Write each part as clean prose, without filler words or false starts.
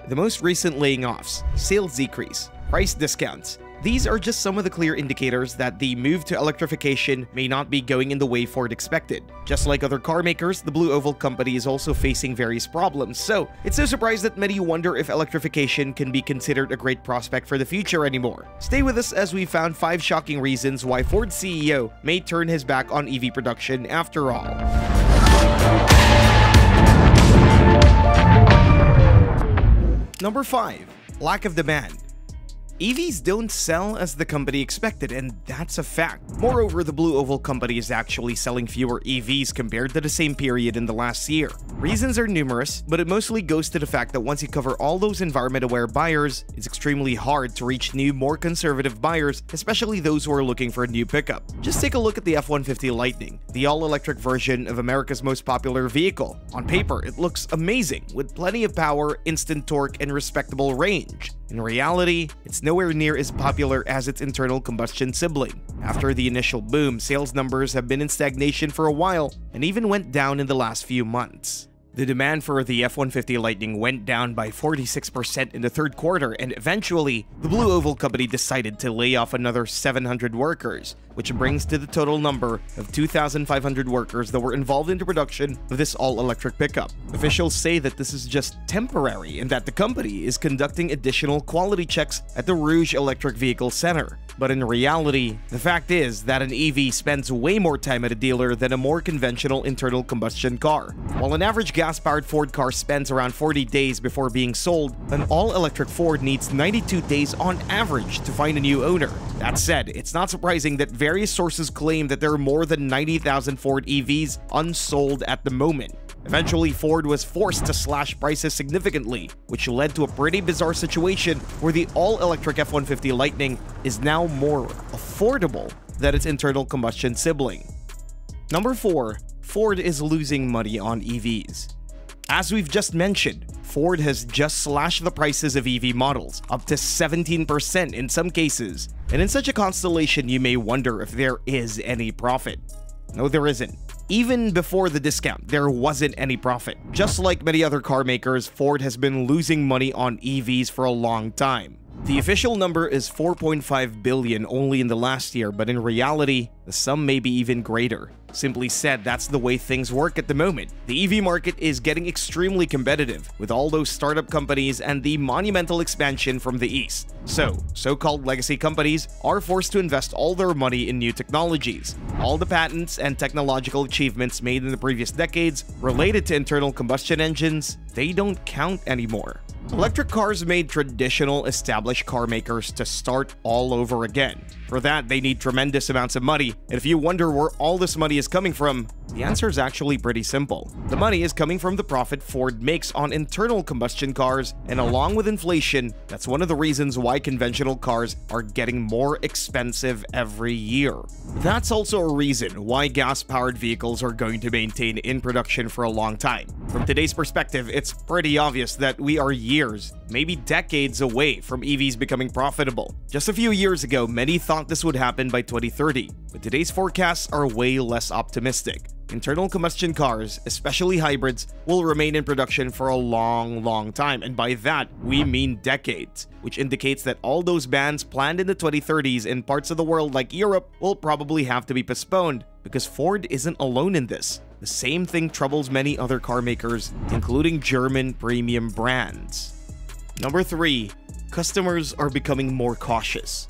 The most recent laying offs, sales decrease, price discounts. These are just some of the clear indicators that the move to electrification may not be going in the way Ford expected. Just like other car makers, the Blue Oval Company is also facing various problems, so it's no surprise that many wonder if electrification can be considered a great prospect for the future anymore. Stay with us as we found 5 shocking reasons why Ford CEO may turn his back on EV production after all. Number 5. Lack of demand. EVs don't sell as the company expected, and that's a fact. Moreover, the Blue Oval Company is actually selling fewer EVs compared to the same period in the last year. Reasons are numerous, but it mostly goes to the fact that once you cover all those environment-aware buyers, it's extremely hard to reach new, more conservative buyers, especially those who are looking for a new pickup. Just take a look at the F-150 Lightning, the all-electric version of America's most popular vehicle. On paper, it looks amazing, with plenty of power, instant torque, and respectable range. In reality, it's nowhere near as popular as its internal combustion sibling. After the initial boom, sales numbers have been in stagnation for a while and even went down in the last few months. The demand for the F-150 Lightning went down by 46% in the third quarter, and eventually, the Blue Oval Company decided to lay off another 700 workers, which brings to the total number of 2,500 workers that were involved in the production of this all-electric pickup. Officials say that this is just temporary and that the company is conducting additional quality checks at the Rouge Electric Vehicle Center. But in reality, the fact is that an EV spends way more time at a dealer than a more conventional internal combustion car. While an average gas-powered Ford car spends around 40 days before being sold, an all-electric Ford needs 92 days on average to find a new owner. That said, it's not surprising that various sources claim that there are more than 90,000 Ford EVs unsold at the moment. Eventually, Ford was forced to slash prices significantly, which led to a pretty bizarre situation where the all-electric F-150 Lightning is now more affordable than its internal combustion sibling. Number 4. Ford is losing money on EVs. As we've just mentioned, Ford has just slashed the prices of EV models, up to 17% in some cases, and in such a constellation you may wonder if there is any profit. No, there isn't. Even before the discount, there wasn't any profit. Just like many other car makers, Ford has been losing money on EVs for a long time. The official number is $4.5 billion only in the last year, but in reality, the sum may be even greater. Simply said, that's the way things work at the moment. The EV market is getting extremely competitive, with all those startup companies and the monumental expansion from the East. So-called legacy companies are forced to invest all their money in new technologies. All the patents and technological achievements made in the previous decades related to internal combustion engines, they don't count anymore. Electric cars made traditional established car makers to start all over again. For that, they need tremendous amounts of money, and if you wonder where all this money is coming from, the answer is actually pretty simple. The money is coming from the profit Ford makes on internal combustion cars, and along with inflation, that's one of the reasons why conventional cars are getting more expensive every year. That's also a reason why gas-powered vehicles are going to maintain in production for a long time. From today's perspective, it's pretty obvious that we are years, maybe decades away from EVs becoming profitable. Just a few years ago, many thought this would happen by 2030, but today's forecasts are way less optimistic. Internal combustion cars, especially hybrids, will remain in production for a long time, and by that, we mean decades, which indicates that all those bans planned in the 2030s in parts of the world like Europe will probably have to be postponed, because Ford isn't alone in this. The same thing troubles many other car makers, including German premium brands. Number 3. Customers are becoming more cautious.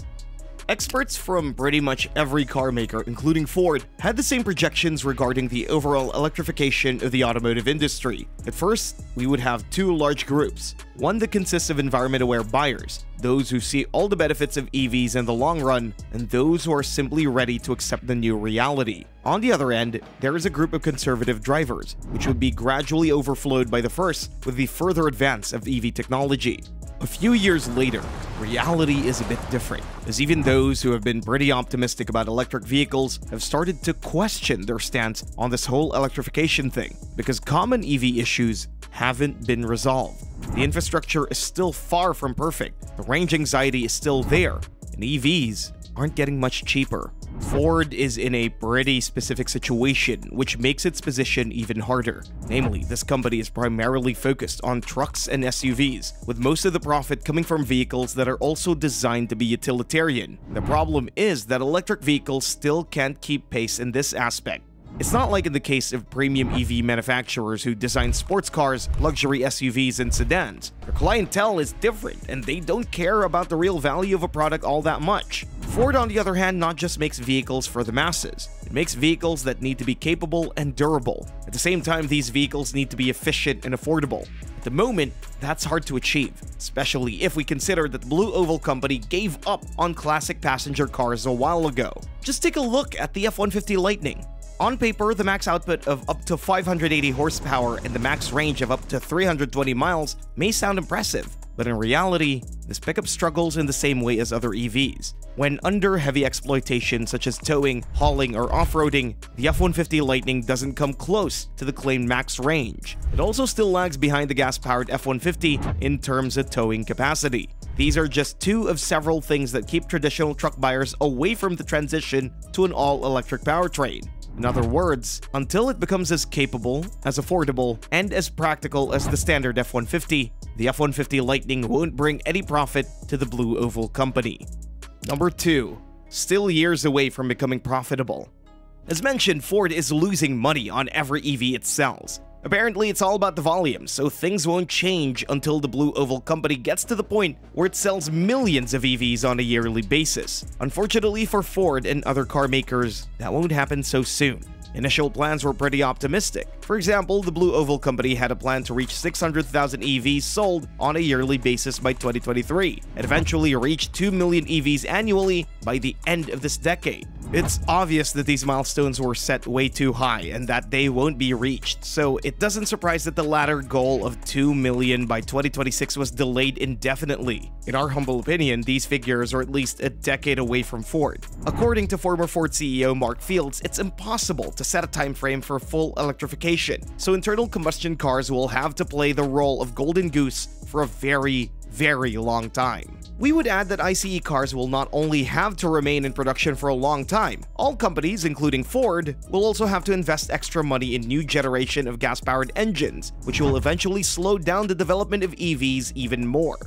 Experts from pretty much every car maker, including Ford, had the same projections regarding the overall electrification of the automotive industry. At first, we would have 2 large groups. One that consists of environment-aware buyers, those who see all the benefits of EVs in the long run, and those who are simply ready to accept the new reality. On the other end, there is a group of conservative drivers, which would be gradually overflowed by the first with the further advance of EV technology. A few years later, reality is a bit different, as even those who have been pretty optimistic about electric vehicles have started to question their stance on this whole electrification thing, because common EV issues haven't been resolved. The infrastructure is still far from perfect, the range anxiety is still there, and EVs aren't getting much cheaper. Ford is in a pretty specific situation, which makes its position even harder. Namely, this company is primarily focused on trucks and SUVs, with most of the profit coming from vehicles that are also designed to be utilitarian. The problem is that electric vehicles still can't keep pace in this aspect. It's not like in the case of premium EV manufacturers who design sports cars, luxury SUVs, and sedans. Their clientele is different, and they don't care about the real value of a product all that much. Ford, on the other hand, not just makes vehicles for the masses. It makes vehicles that need to be capable and durable. At the same time, these vehicles need to be efficient and affordable. At the moment, that's hard to achieve, especially if we consider that the Blue Oval Company gave up on classic passenger cars a while ago. Just take a look at the F-150 Lightning. On paper, the max output of up to 580 horsepower and the max range of up to 320 miles may sound impressive, but in reality, this pickup struggles in the same way as other EVs. When under heavy exploitation such as towing, hauling, or off-roading, the F-150 Lightning doesn't come close to the claimed max range. It also still lags behind the gas-powered F-150 in terms of towing capacity. These are just two of several things that keep traditional truck buyers away from the transition to an all-electric powertrain. In other words, until it becomes as capable, as affordable, and as practical as the standard F-150, the F-150 Lightning won't bring any profit to the Blue Oval Company. Number 2. Still years away from becoming profitable. As mentioned, Ford is losing money on every EV it sells. Apparently, it's all about the volume, so things won't change until the Blue Oval Company gets to the point where it sells millions of EVs on a yearly basis. Unfortunately for Ford and other car makers, that won't happen so soon. Initial plans were pretty optimistic. For example, the Blue Oval Company had a plan to reach 600,000 EVs sold on a yearly basis by 2023, and eventually reach 2 million EVs annually by the end of this decade. It's obvious that these milestones were set way too high and that they won't be reached, so it doesn't surprise that the latter goal of 2 million by 2026 was delayed indefinitely. In our humble opinion, these figures are at least a decade away from Ford. According to former Ford CEO Mark Fields, it's impossible to set a time frame for full electrification, so internal combustion cars will have to play the role of golden goose for a very long time. We would add that ICE cars will not only have to remain in production for a long time, all companies, including Ford, will also have to invest extra money in new generation of gas-powered engines, which will eventually slow down the development of EVs even more.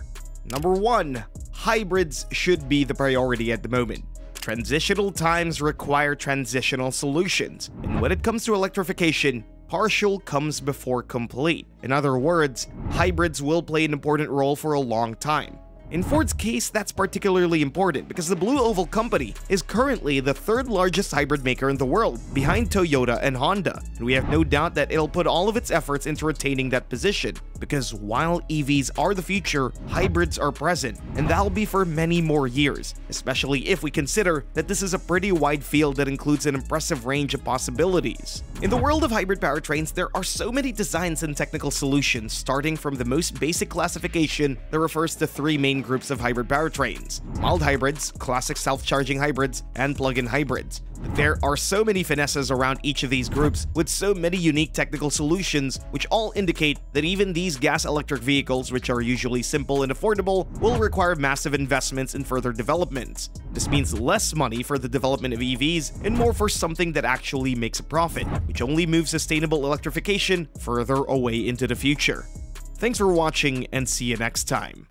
Number 1. Hybrids should be the priority at the moment. Transitional times require transitional solutions, and when it comes to electrification, partial comes before complete. In other words, hybrids will play an important role for a long time. In Ford's case, that's particularly important because the Blue Oval Company is currently the third largest hybrid maker in the world, behind Toyota and Honda, and we have no doubt that it'll put all of its efforts into retaining that position, because while EVs are the future, hybrids are present, and that'll be for many more years, especially if we consider that this is a pretty wide field that includes an impressive range of possibilities. In the world of hybrid powertrains, there are so many designs and technical solutions, starting from the most basic classification that refers to 3 main groups of hybrid powertrains: mild hybrids, classic self-charging hybrids, and plug-in hybrids. But there are so many finesses around each of these groups, with so many unique technical solutions, which all indicate that even these gas-electric vehicles, which are usually simple and affordable, will require massive investments in further developments. This means less money for the development of EVs and more for something that actually makes a profit, which only moves sustainable electrification further away into the future. Thanks for watching, and see you next time.